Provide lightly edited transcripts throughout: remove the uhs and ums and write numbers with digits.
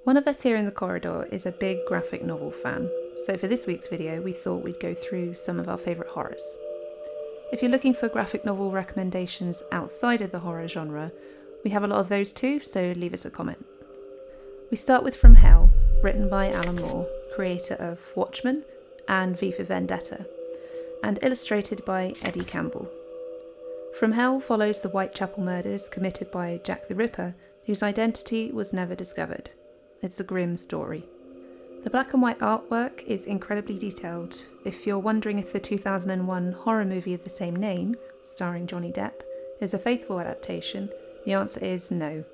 One of us here in the corridor is a big graphic novel fan, so for this week's video we thought we'd go through some of our favourite horrors. If you're looking for graphic novel recommendations outside of the horror genre, we have a lot of those too, so leave us a comment. We start with From Hell, written by Alan Moore, creator of Watchmen and V for Vendetta, and illustrated by Eddie Campbell. From Hell follows the Whitechapel murders committed by Jack the Ripper, whose identity was never discovered. It's a grim story. The black and white artwork is incredibly detailed. If you're wondering if the 2001 horror movie of the same name, starring Johnny Depp, is a faithful adaptation, the answer is no.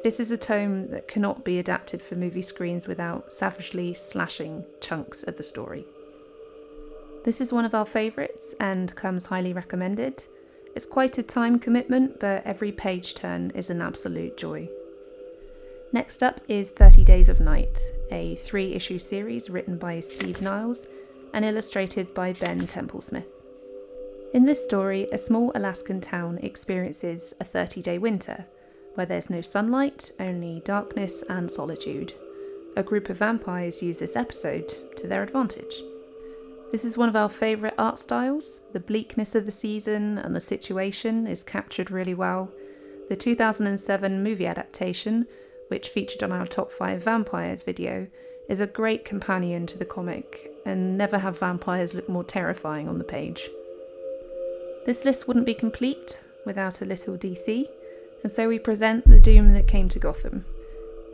This is a tome that cannot be adapted for movie screens without savagely slashing chunks of the story. This is one of our favourites and comes highly recommended. It's quite a time commitment, but every page turn is an absolute joy. Next up is 30 Days of Night, a 3-issue series written by Steve Niles and illustrated by Ben Templesmith. In this story, a small Alaskan town experiences a 30-day winter, where there's no sunlight, only darkness and solitude. A group of vampires use this episode to their advantage. This is one of our favourite art styles. The bleakness of the season and the situation is captured really well. The 2007 movie adaptation, which featured on our Top 5 Vampires video, is a great companion to the comic, and never have vampires look more terrifying on the page. This list wouldn't be complete without a little DC, and so we present The Doom That Came to Gotham.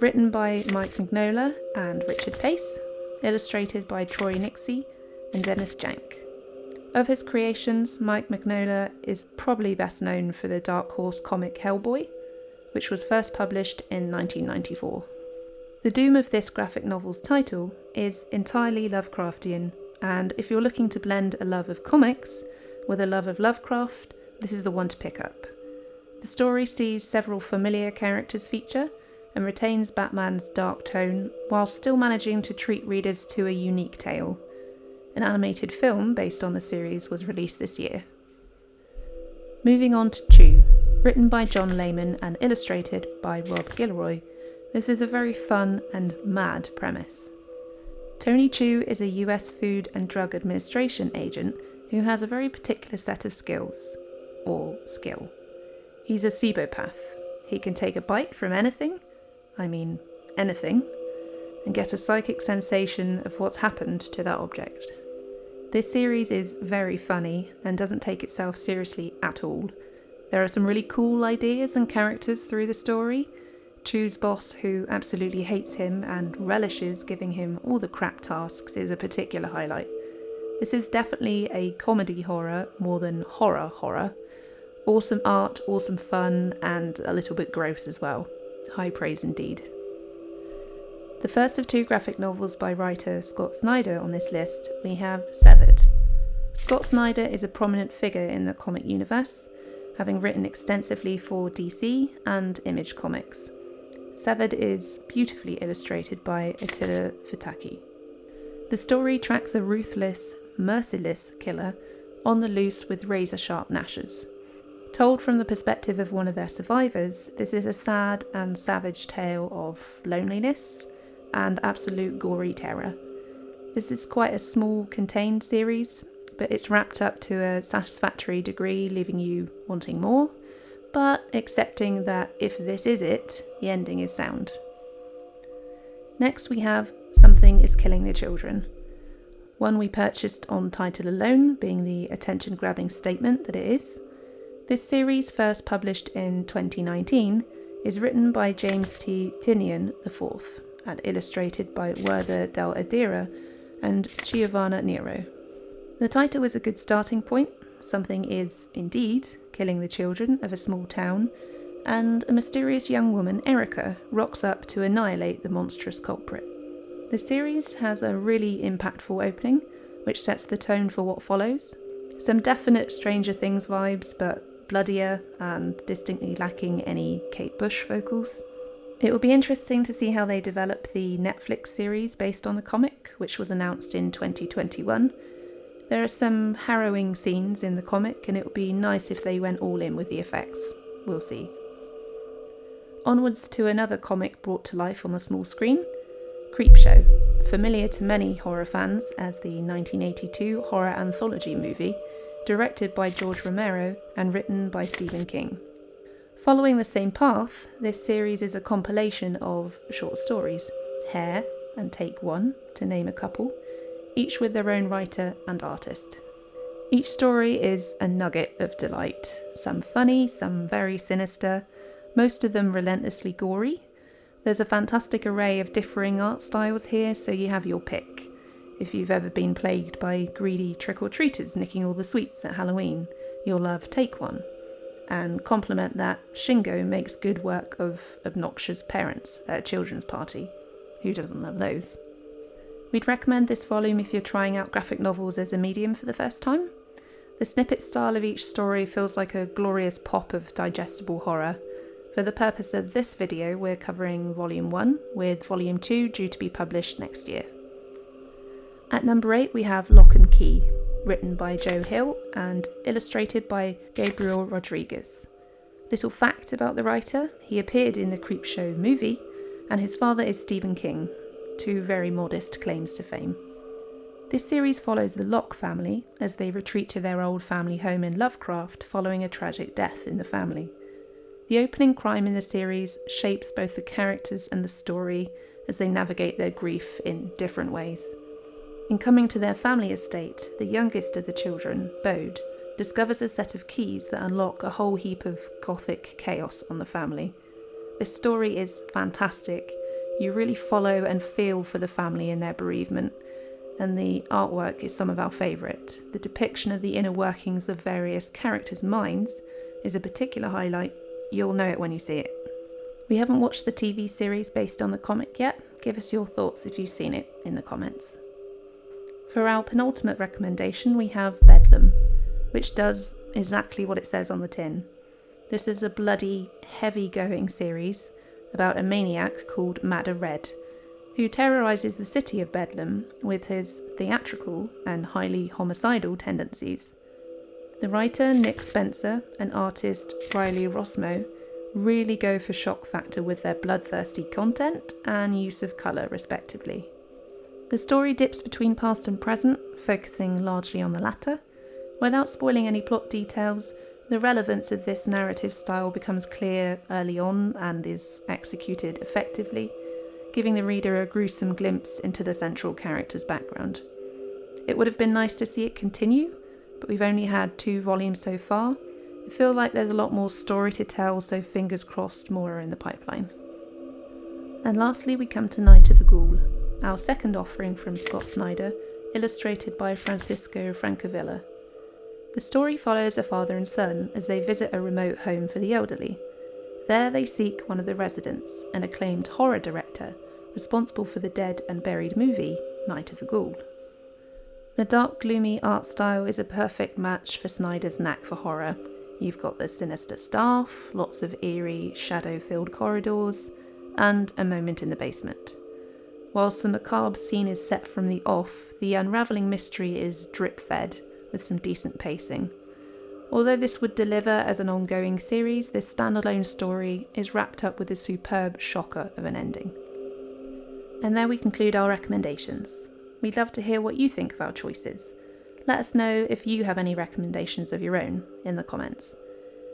Written by Mike Mignola and Richard Pace, illustrated by Troy Nixey and Dennis Jank. Of his creations, Mike Mignola is probably best known for the Dark Horse comic Hellboy, which was first published in 1994. The doom of this graphic novel's title is entirely Lovecraftian, and if you're looking to blend a love of comics with a love of Lovecraft, this is the one to pick up. The story sees several familiar characters feature and retains Batman's dark tone while still managing to treat readers to a unique tale. An animated film based on the series was released this year. Moving on to Chew. Written by John Layman and illustrated by Rob Gilroy, this is a very fun and mad premise. Tony Chew is a US Food and Drug Administration agent who has a very particular set of skills, or skill. He's a Sebopath. He can take a bite from anything, and get a psychic sensation of what's happened to that object. This series is very funny and doesn't take itself seriously at all. There are some really cool ideas and characters through the story. Chew's boss, who absolutely hates him and relishes giving him all the crap tasks, is a particular highlight. This is definitely a comedy horror more than horror. Awesome art, awesome fun, and a little bit gross as well. High praise indeed. The first of 2 graphic novels by writer Scott Snyder on this list, we have Severed. Scott Snyder is a prominent figure in the comic universe, having written extensively for DC and Image Comics. Severed is beautifully illustrated by Attila Fataki. The story tracks a ruthless, merciless killer on the loose with razor-sharp gnashes. Told from the perspective of one of their survivors, this is a sad and savage tale of loneliness and absolute gory terror. This is quite a small, contained series, but it's wrapped up to a satisfactory degree, leaving you wanting more, but accepting that if this is it, the ending is sound. Next we have Something is Killing the Children, one we purchased on title alone, being the attention-grabbing statement that it is. This series, first published in 2019, is written by James T. Tinian IV and illustrated by Werther Del Adira and Giovanna Nero. The title is a good starting point. Something is, indeed, killing the children of a small town, and a mysterious young woman, Erica, rocks up to annihilate the monstrous culprit. The series has a really impactful opening, which sets the tone for what follows. Some definite Stranger Things vibes, but bloodier and distinctly lacking any Kate Bush vocals. It will be interesting to see how they develop the Netflix series based on the comic, which was announced in 2021. There are some harrowing scenes in the comic, and it would be nice if they went all in with the effects. We'll see. Onwards to another comic brought to life on the small screen, Creepshow, familiar to many horror fans as the 1982 horror anthology movie, directed by George Romero and written by Stephen King. Following the same path, this series is a compilation of short stories, Hair and Take One, to name a couple, each with their own writer and artist. Each story is a nugget of delight, some funny, some very sinister, most of them relentlessly gory. There's a fantastic array of differing art styles here, so you have your pick. If you've ever been plagued by greedy trick-or-treaters nicking all the sweets at Halloween, you'll love Take One. And complement that, Shingo makes good work of obnoxious parents at a children's party. Who doesn't love those? We'd recommend this volume if you're trying out graphic novels as a medium for the first time. The snippet style of each story feels like a glorious pop of digestible horror. For the purpose of this video, we're covering Volume 1, with Volume 2 due to be published next year. At number 8 we have Lock and Key, written by Joe Hill and illustrated by Gabriel Rodriguez. Little fact about the writer, he appeared in the Creepshow movie, and his father is Stephen King, two very modest claims to fame. This series follows the Locke family as they retreat to their old family home in Lovecraft following a tragic death in the family. The opening crime in the series shapes both the characters and the story as they navigate their grief in different ways. In coming to their family estate, the youngest of the children, Bode, discovers a set of keys that unlock a whole heap of gothic chaos on the family. This story is fantastic. You really follow and feel for the family in their bereavement, and the artwork is some of our favourite. The depiction of the inner workings of various characters' minds is a particular highlight. You'll know it when you see it. We haven't watched the TV series based on the comic yet. Give us your thoughts if you've seen it in the comments. For our penultimate recommendation, we have Bedlam, which does exactly what it says on the tin. This is a bloody, heavy-going series about a maniac called Madder Red, who terrorises the city of Bedlam with his theatrical and highly homicidal tendencies. The writer, Nick Spencer, and artist Riley Rossmo really go for shock factor with their bloodthirsty content and use of colour, respectively. The story dips between past and present, focusing largely on the latter. Without spoiling any plot details, the relevance of this narrative style becomes clear early on and is executed effectively, giving the reader a gruesome glimpse into the central character's background. It would have been nice to see it continue, but we've only had 2 volumes so far. I feel like there's a lot more story to tell, so fingers crossed more are in the pipeline. And lastly we come to Night of the Ghoul, our second offering from Scott Snyder, illustrated by Francisco Francavilla. The story follows a father and son as they visit a remote home for the elderly. There they seek one of the residents, an acclaimed horror director responsible for the dead and buried movie Night of the Ghoul. The dark, gloomy art style is a perfect match for Snyder's knack for horror. You've got the sinister staff, lots of eerie, shadow-filled corridors, and a moment in the basement. Whilst the macabre scene is set from the off, the unravelling mystery is drip-fed with some decent pacing. Although this would deliver as an ongoing series, this standalone story is wrapped up with a superb shocker of an ending. And there we conclude our recommendations. We'd love to hear what you think of our choices. Let us know if you have any recommendations of your own in the comments.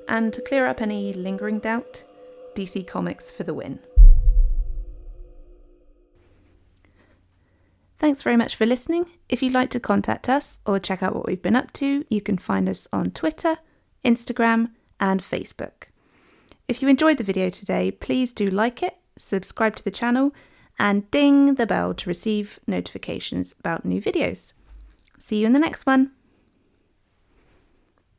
And to clear up any lingering doubt, DC Comics for the win. Thanks very much for listening. If you'd like to contact us or check out what we've been up to, you can find us on Twitter, Instagram, and Facebook. If you enjoyed the video today, please do like it, subscribe to the channel, and ding the bell to receive notifications about new videos. See you in the next one.